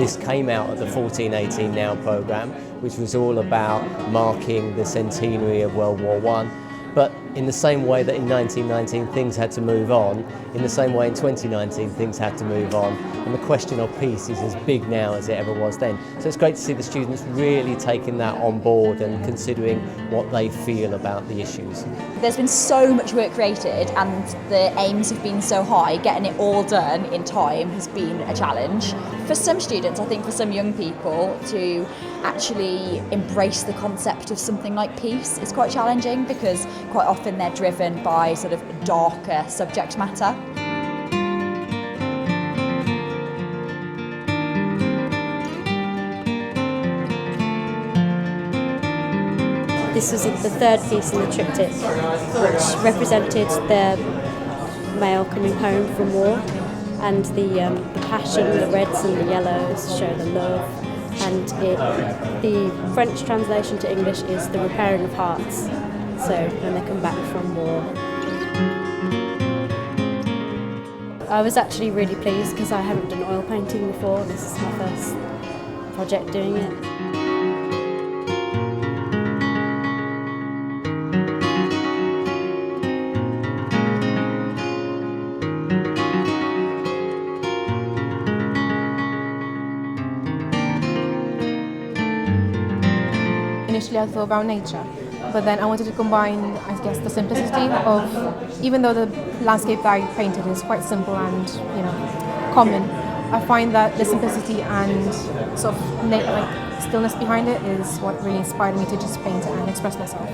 this came out of the 1418 Now programme, which was all about marking the centenary of World War I. But in the same way that in 1919 things had to move on, in the same way in 2019 things had to move on. And the question of peace is as big now as it ever was then. So it's great to see the students really taking that on board and considering what they feel about the issues. There's been so much work created and the aims have been so high, getting it all done in time has been a challenge. For some students, I think for some young people, to actually embrace the concept of something like peace is quite challenging because quite often they're driven by sort of darker subject matter. This was the third piece in the triptych, which represented the male coming home from war, and the passion, the reds and the yellows show the love, and the French translation to English is the repairing of hearts, so when they come back from war. I was actually really pleased because I haven't done oil painting before. This is my first project doing it. Initially I thought about nature, but then I wanted to combine, I guess, the simplicity of, even though the landscape that I painted is quite simple and, you know, common, I find that the simplicity and sort of like stillness behind it is what really inspired me to just paint it and express myself.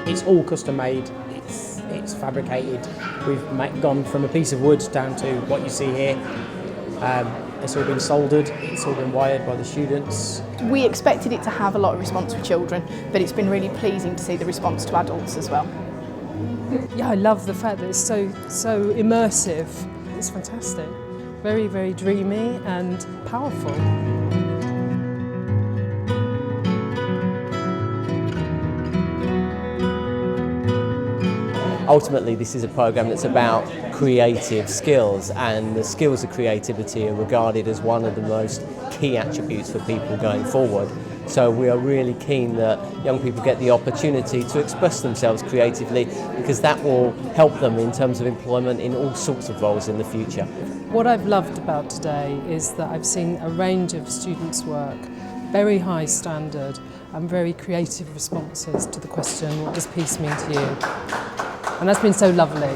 It's all custom made. It's fabricated. We've gone from a piece of wood down to what you see here. It's all been soldered, it's all been wired by the students. We expected it to have a lot of response with children, but it's been really pleasing to see the response to adults as well. Yeah, I love the fact that it's so immersive. It's fantastic. Very, very dreamy and powerful. Ultimately, this is a programme that's about creative skills, and the skills of creativity are regarded as one of the most key attributes for people going forward. So we are really keen that young people get the opportunity to express themselves creatively, because that will help them in terms of employment in all sorts of roles in the future. What I've loved about today is that I've seen a range of students' work, very high standard and very creative responses to the question, what does peace mean to you? And that's been so lovely.